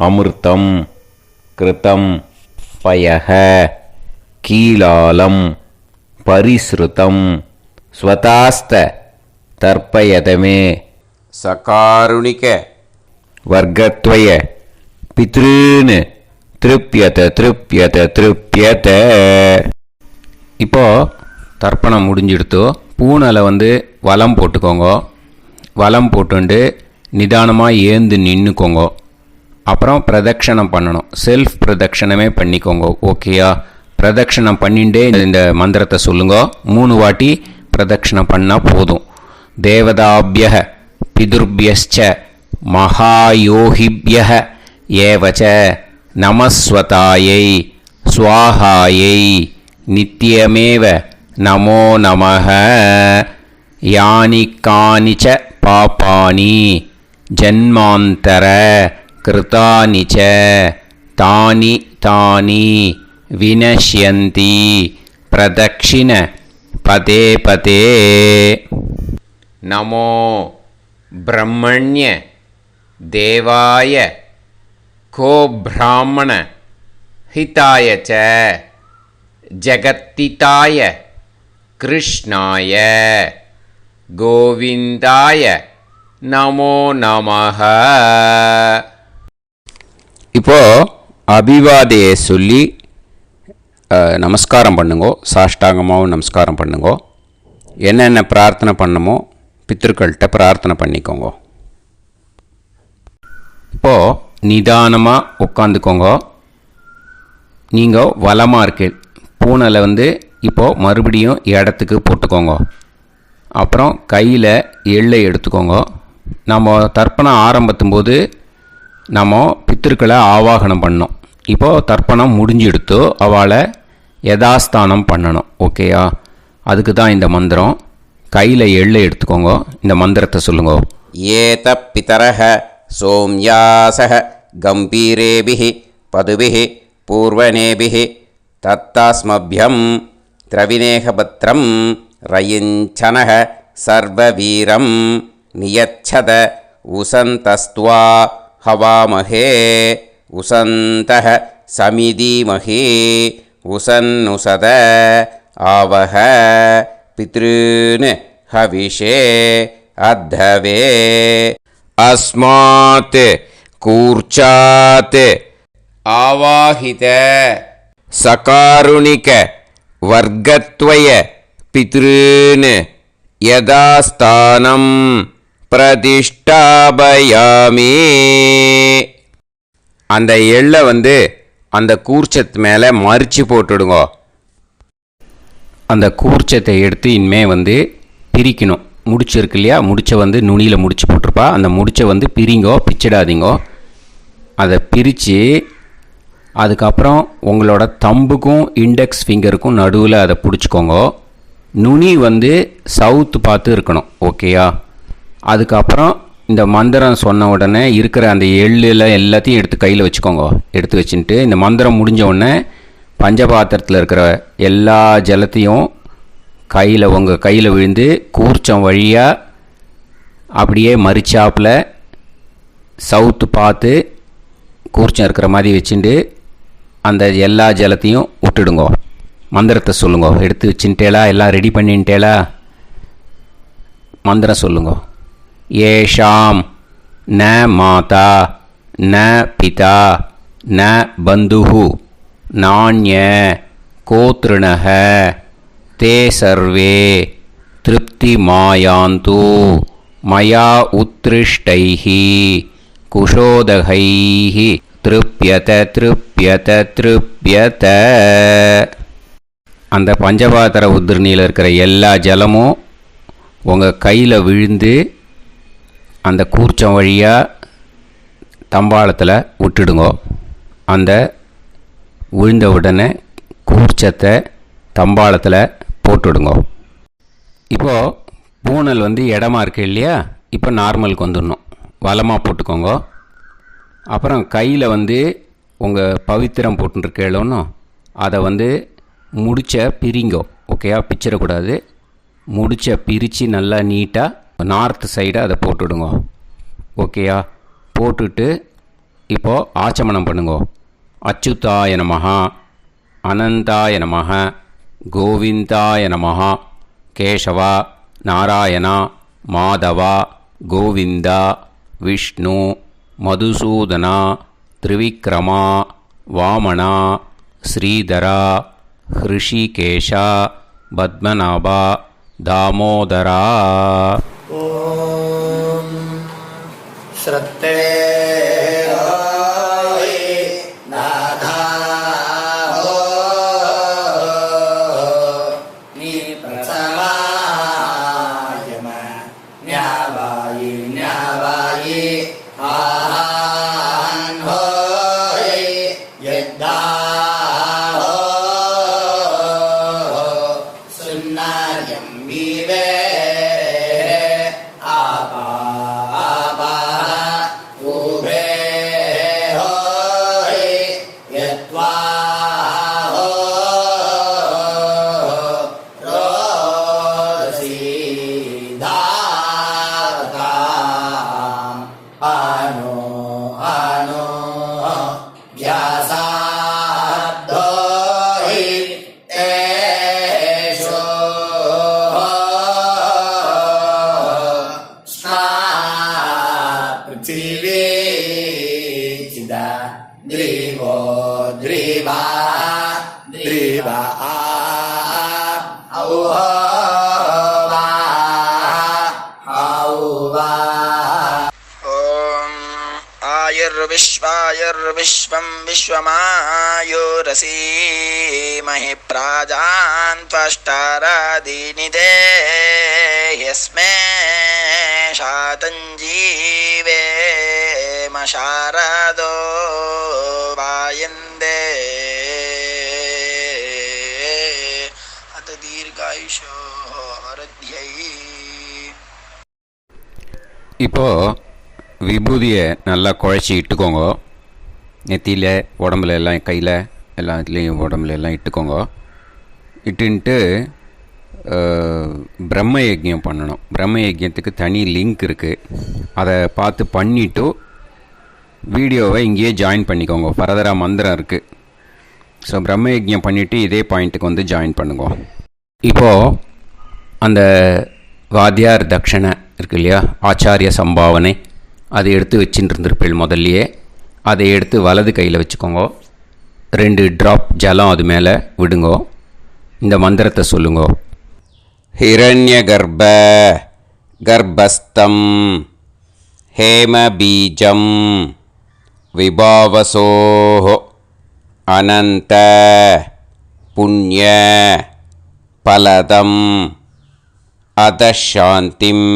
அமிர்தம் கிருதம் பயஹ கீலாலம் பரிஸ்ருதம் ஸ்வதாஸ்த தர்ப்பயதமே சகாருணிக வர்க்கத்வய பித்ருன் திருப்யத திருப்யத திருப்யத. இப்போ தர்ப்பணம் முடிஞ்சிடுத்தோ, பூனலை வந்து வலம் போட்டுக்கோங்க. வலம் போட்டுண்டு நிதானமாக ஏந்து நின்றுக்கோங்க. அப்புறம் பிரதட்சணம் பண்ணணும். செல்ஃப் பிரதட்சணமே பண்ணிக்கோங்க. ஓகேயா? பிரதட்சணம் பண்ணிண்டே இந்த மந்திரத்தை சொல்லுங்க. 3 வாட்டி பிரதட்சணம் பண்ணால் போதும். தேவதாபிய பிதுர்பியச்ச மகாயோகிபிய ஏவச்ச நமஸ்வதாயை ஸ்வாஹாயை நித்யமேவ நமோ நமஹ. யானி கானிச்ச பாபானி ஜன்மாந்தர கிருதானி ச தானி தானி வினஷ்யந்தி பிரதக்ஷிண பதே பதே. நமோ பிரம்மண்ய தேவாய கோ பிராமண ஹிதாய ச ஜகத்திதாய கிருஷ்ணாய கோவிந்தாய நமோ நமஹ. இப்போ அபிவாதையை சொல்லி நமஸ்காரம் பண்ணுங்கோ. சாஷ்டாங்கமாகவும் நமஸ்காரம் பண்ணுங்கோ. என்னென்ன பிரார்த்தனை பண்ணமோ பித்ருக்கள்கிட்ட பிரார்த்தனை பண்ணிக்கோங்க. இப்போது நிதானமாக உட்காந்துக்கோங்க. நீங்கள் வலமாக இருக்கு பூனலை வந்து இப்போது மறுபடியும் இடத்துக்கு போட்டுக்கோங்க. அப்புறம் கையில் எள்ளை எடுத்துக்கோங்க. நம்ம தர்ப்பணம் ஆரம்பித்தும் போது நம்ம பித்திருக்களை ஆவாகனம் பண்ணோம். இப்போது தர்ப்பணம் முடிஞ்செடுத்து அவளை யதாஸ்தானம் பண்ணணும். ஓகேயா? அதுக்கு தான் இந்த மந்திரம். கையில் எள்ளை எடுத்துக்கோங்க. இந்த மந்திரத்தை சொல்லுங்க. ஏத பிதரஹ சோம்யாசஹ கம்பீரேபிஹி பதுபிஹி பூர்வனேபிஹி தத்தாஸ்மப்யம் திரவினேகபத்ரம் ரயிஞ்சனஹ சர்வவீரம் நியச்சத உசந்தஸ்த்வா ஹவாமஹே உசந்தஹ சமிதீமஹி உசன்னுசத ஆவஹ பித்ருன் ஹவிஷே அத்தவே. அஸ்மாத் கூர்ச்சாத் ஆவாஹித சகாருணிக வர்க்கத்வய பித்ருன் யதாஸ்தானம் பிரதிஷ்டாபயாமி. அந்த எள்ளை வந்து அந்த கூர்ச்சத்து மேலே மறித்து போட்டுடுங்க. அந்த கூர்ச்சத்தை எடுத்து இனிமே வந்து பிரிக்கணும். முடிச்சு இருக்கு இல்லையா? முடிச்சை வந்து நுனியில் முடிச்சு போட்டிருப்பா. அந்த முடிச்சை வந்து பிரிங்கோ, பிச்சிடாதீங்கோ. அதை பிரித்து அதுக்கப்புறம் உங்களோட தம்புக்கும் இண்டெக்ஸ் ஃபிங்கருக்கும் நடுவில் அதை பிடிச்சிக்கோங்க. நுனி வந்து சவுத்து பார்த்து இருக்கணும். ஓகேயா? அதுக்கப்புறம் இந்த மந்திரம் சொன்ன உடனே இருக்கிற அந்த எள்ளில் எல்லாத்தையும் எடுத்து கையில் வச்சுக்கோங்க. எடுத்து வச்சுட்டு இந்த மந்திரம் முடிஞ்ச உடனே பஞ்சபாத்திரத்தில் இருக்கிற எல்லா ஜலத்தையும் உங்கள் கையில் விழுந்து கூர்ச்சம் வழியாக அப்படியே மறிச்சாப்பில் சவுத்து பார்த்து கூர்ச்சம் இருக்கிற மாதிரி வச்சுட்டு அந்த எல்லா ஜலத்தையும் விட்டுடுங்கோ. மந்திரத்தை சொல்லுங்க. எடுத்து வச்சுட்டேலா? எல்லாம் ரெடி பண்ணிட்டேலா? மந்திரம் சொல்லுங்க. ஏஷாம் ந மாதா ந பிதா ந பந்துஹு நாண்ய கோத்ருணஹ தே சர்வே திருப்தி மாயாந்து மயா உத்ருஷ்டைஹி குஷோதகைஹி திருப்யத திருப்யத திருப்யத. அந்த பஞ்சபாத்திர உதிர்ணியில் இருக்கிற எல்லா ஜலமும் உங்கள் கையில் விழுந்து அந்த கூர்ச்சம் வழியாக தம்பாளத்தில் விட்டுடுங்கோ. அந்த விழுந்த உடனே கூர்ச்சத்தை தம்பாளத்தில் போட்டுடுங்கோ. இப்போது பூனல் வந்து இடமா இருக்கு இல்லையா? இப்போ நார்மலுக்கு வந்துடணும். வலமாக போட்டுக்கோங்க. அப்புறம் கையில் வந்து உங்கள் பவித்திரம் போட்டுருக்கேளோன்னு அதை வந்து முடிச்ச பிரிங்கோ. ஓகேயா? பிச்சிடக்கூடாது. முடிச்ச பிரித்து நல்லா நீட்டாக நார்த் சைடை அதை போட்டுவிடுங்க. ஓகேயா? போட்டுட்டு இப்போது ஆச்சமனம் பண்ணுங்க. அச்சுதாய நமஹ அனந்தாய நமஹ கோவிந்தாய நமஹ கேசவா நாராயணா மாதவா கோவிந்தா விஷ்ணு மதுசூதனா திரிவிக்ரமா வாமனா ஸ்ரீதரா ஹிருஷிகேஷா பத்மநாபா दामोदरा ॐ श्रद्धे विश्वं विश्वमायुरसी महि प्राजान् त्वष्टारादीनिदे यस्मे शातञ्जीवे मशारदो वायन्दे अत दीर्घायुषो हरद्यै. இப்போ விபூதியை நல்லா குழச்சி இட்டுக்கோங்க. நெத்தியில் உடம்புல எல்லாம் கையில் எல்லாத்துலேயும் உடம்புல எல்லாம் இட்டுக்கோங்க. இட்டுன்ட்டு பிரம்ம யஜ்யம் பண்ணணும். பிரம்ம யஜ்யத்துக்கு தனி லிங்க் இருக்குது. அதை பார்த்து பண்ணிவிட்டு வீடியோவை இங்கேயே ஜாயின் பண்ணிக்கோங்க. ஃபர்தராக மந்திரம் இருக்குது. ஸோ பிரம்ம யஜ்யம் பண்ணிவிட்டு இதே பாயிண்ட்டுக்கு வந்து ஜாயின் பண்ணுங்க. இப்போது அந்த வாத்தியார் தட்சணை இருக்கு இல்லையா, ஆச்சாரிய சம்பாவனை, அதை எடுத்து வச்சுட்டு இருந்திருப்பேள் முதல்லையே. அதை எடுத்து வலது கையில் வச்சுக்கோங்க. 2 ட்ராப் ஜலம் அது மேலே விடுங்கோ. இந்த மந்திரத்தை சொல்லுங்கோ. ஹிரண்ய கர்ப்ப கர்ப்பஸ்தம் ஹேம பீஜம் விபாவசோ அனந்த புண்ணிய பலதம் அதசாந்திம்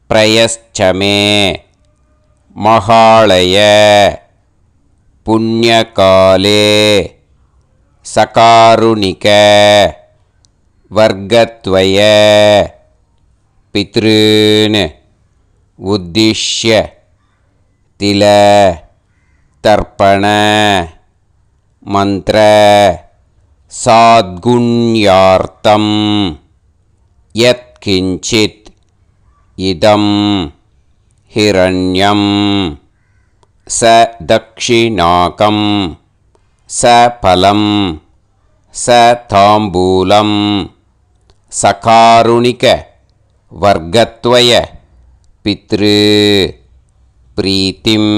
பிரயஸ்சமே மகாளய புண்ணியகாலே சகாருணிக வர்க்கத்வய பித்ருன் உத்திஷ்ய தில தர்ப்பண மந்திர சாத்குண்யார்த்தம் யத்கிஞ்சித் இதம் ஹிரண்யம் ச தக்ஷிணாகம் ச பலம் ச தாம்பூலம் சகாருணிக வர்க்கத்வய பித்ரு பிரீத்திம்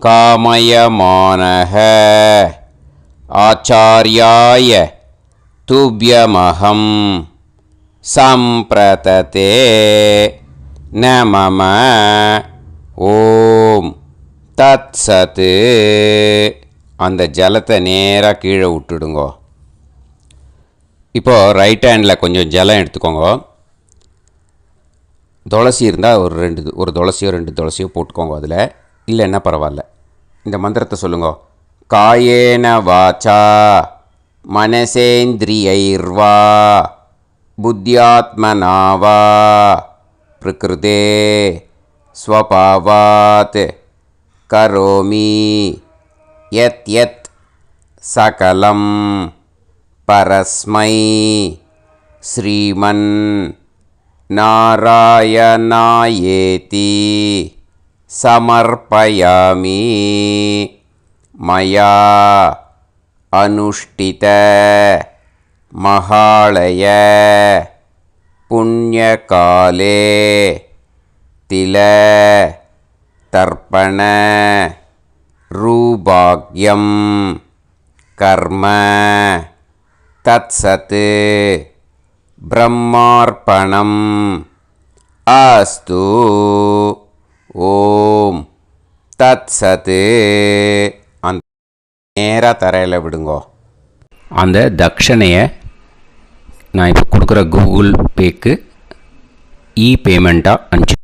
காமயமானஹ ஆச்சார்யாய துப்யமஹம் சம்பிரததே நமம. ஓம் தத் சத். அந்த ஜலத்தை நேராக கீழே விட்டுடுங்கோ. இப்போது ரைட் ஹேண்டில் கொஞ்சம் ஜலம் எடுத்துக்கோங்க. துளசி இருந்தால் ஒரு துளசியோ 2 துளசியோ போட்டுக்கோங்க. அதில் இல்லைன்னா பரவாயில்ல. இந்த மந்திரத்தை சொல்லுங்க. காயேன வாச்சா மனசேந்திரியைர்வா புத்தியாத்மனாவா பிரகிருதே ஸ்வபாவாத் கரோமி யத் யத் சகலம் பரஸ்மை ஸ்ரீமன் நாராயணாயேதி சமர்ப்பயாமி மயா அனுஷ்டித மகாளய புண்ணியகாலே தில தர்ப்பண ரூபாக்யம் கர்ம தத்சத் பிரம்மார்ப்பணம் அஸ்து. ஓம் தத் சத்து. அந்த நேராக தரையில் விடுங்கோ. அந்த தட்சணையை நான் இப்போ கொடுக்குற கூகுள் பேக்கு பேமெண்ட்டாக அனுப்பிச்சு.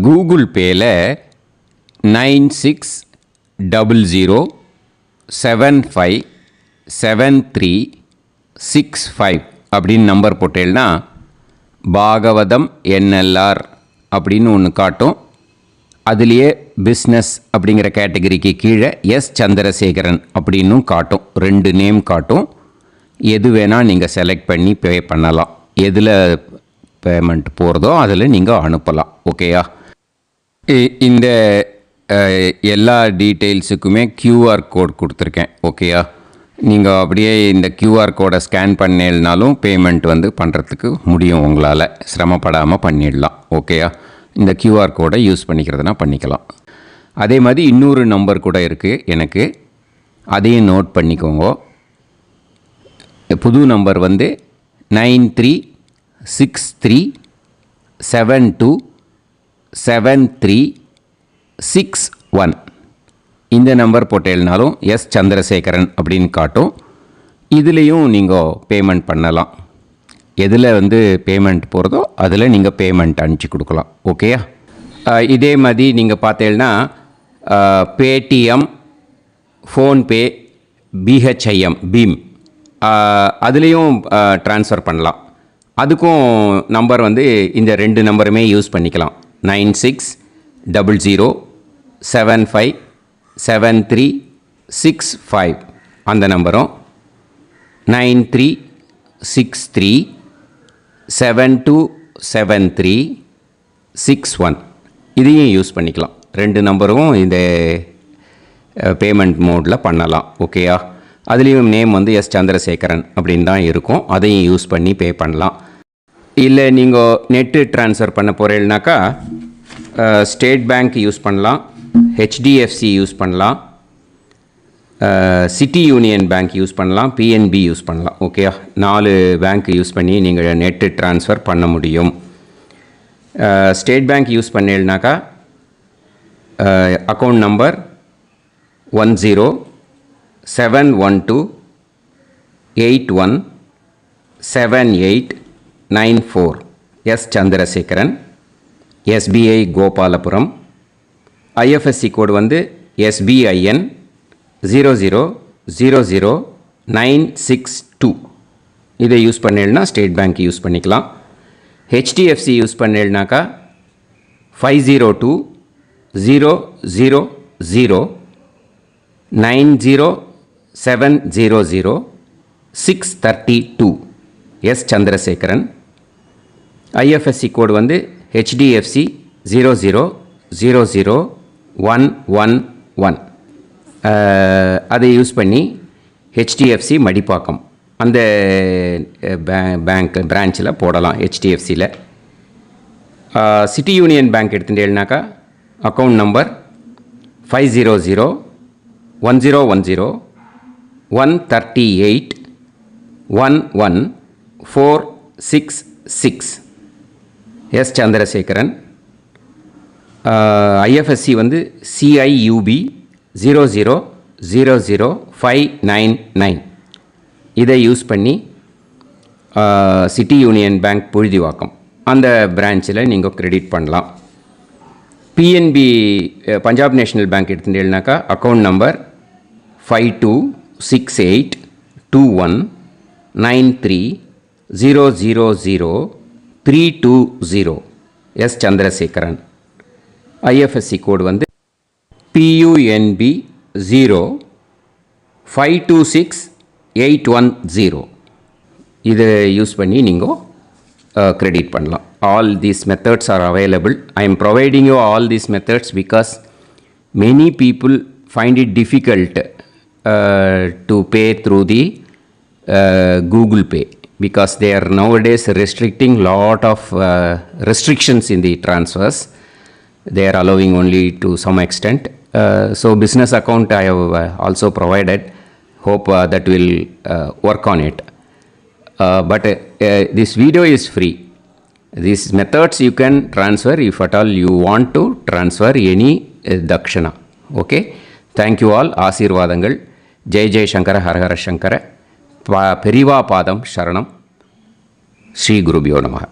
கூகுள் பேயில் 9600757365 அப்படின்னு நம்பர் போட்டேன்னா பாகவதம் என்எல்ஆர் அப்படின்னு ஒன்று காட்டும். அதுலேயே பிஸ்னஸ் அப்படிங்கிற கேட்டகரிக்கு கீழே எஸ் சந்திரசேகரன் அப்படின்னும் காட்டும். 2 நேம் காட்டும். எது வேணால் நீங்கள் செலக்ட் பண்ணி பே பண்ணலாம். எதில் பேமெண்ட் போகிறதோ அதில் நீங்கள் அனுப்பலாம். ஓகேயா? இந்த எல்லா டீட்டெயில்ஸுக்குமே கியூஆர் கோட் கொடுத்துருக்கேன். ஓகேயா? நீங்கள் அப்படியே இந்த கியூஆர் கோடை ஸ்கேன் பண்ணேனாலும் பேமெண்ட் பண்ணுறதுக்கு முடியும். உங்களால் சிரமப்படாமல் பண்ணிடலாம். ஓகேயா? இந்த கியூஆர் கோடை யூஸ் பண்ணிக்கிறதுனா பண்ணிக்கலாம். அதே மாதிரி இன்னொரு நம்பர் கூட இருக்குது எனக்கு. அதையும் நோட் பண்ணிக்கோங்க. புது நம்பர் 9363727361. இந்த நம்பர் போட்டேனாலும் எஸ் சந்திரசேகரன் அப்படின்னு காட்டும். இதுலேயும் நீங்கள் பேமெண்ட் பண்ணலாம். எதில் பேமெண்ட் போகிறதோ அதில் நீங்கள் பேமெண்ட் அனுப்பிச்சி கொடுக்கலாம். ஓகேயா? இதே மாதிரி நீங்கள் பார்த்தீங்கன்னா பேடிஎம், ஃபோன்பே, பிஹெச்ஐஎம், பீம் அதுலேயும் ட்ரான்ஸ்ஃபர் பண்ணலாம். அதுக்கும் நம்பர் இந்த 2 நம்பருமே யூஸ் பண்ணிக்கலாம். 9600757365 அந்த நம்பரும் 9363727361 இதையும் யூஸ் பண்ணிக்கலாம். 2 நம்பரும் இந்த பேமெண்ட் மோடில் பண்ணலாம். ஓகேயா? அதுலேயும் நேம் எஸ் சந்திரசேகரன் அப்படின்னு தான் இருக்கும். அதையும் யூஸ் பண்ணி பே பண்ணலாம். இல்லை நீங்கள் நெட்டு ட்ரான்ஸ்ஃபர் பண்ண போகிறீங்கனாக்கா ஸ்டேட் பேங்க் யூஸ் பண்ணலாம், ஹெச்டிஎஃப்சி யூஸ் பண்ணலாம், சிட்டி யூனியன் பேங்க் யூஸ் பண்ணலாம், பிஎன்பி யூஸ் பண்ணலாம். ஓகேயா? 4 பேங்க் யூஸ் பண்ணி நீங்கள் நெட்டு ட்ரான்ஸ்ஃபர் பண்ண முடியும். ஸ்டேட் பேங்க் யூஸ் பண்ணீங்கனாக்கா account number 1071281789 S Chandrasekaran, SBI Gopalapuram. IFSC code SBIN 0000962. இதை யூஸ் பண்ணீங்கன்னா ஸ்டேட் பேங்க் யூஸ் பண்ணிக்கலாம். ஹெச்டிஎஃப்சி யூஸ் பண்ணீங்கனாக்கா 50200907000632 S Chandrasekaran. IFSC code HDFC 0000111. அதை யூஸ் பண்ணி ஹெச்டிஎஃப்சி மடிப்பாக்கம் அந்த பேங்க் பிரான்ச்சில் போடலாம். ஹெச்டிஎஃப்சியில் சிட்டி யூனியன் பேங்க் எடுத்துட்டேன்னாக்கா account number 500101381146 S Chandrasekaran. IFSC CIUB 0000599. இதை யூஸ் பண்ணி சிட்டி யூனியன் பேங்க் புழுதிவாக்கம் அந்த பிரான்ச்சில் நீங்கள் கிரெடிட் பண்ணலாம். பிஎன்பி பஞ்சாப் நேஷ்னல் பேங்க் எடுத்துட்டீங்கன்னாக்கா account number 52682193000320 S Chandrasekaran. IFSC code PUNB 0526810. இதை யூஸ் பண்ணி நீங்கள் கிரெடிட் பண்ணலாம். All these methods are available. I am providing you all these methods because many people find it difficult to pay through the Google Pay because they are nowadays restricting lot of restrictions in the transfers. They are allowing only to some extent. So business account I have also provided. Hope that will work on it. but this video is free. These methods you can transfer if at all you want to transfer any dakshana. Okay, thank you all. Aasirvadangal. Jai Jai Shankara, Har Har Shankara. Periva Padam Sharanam. Sri Gurubhyo Namaha.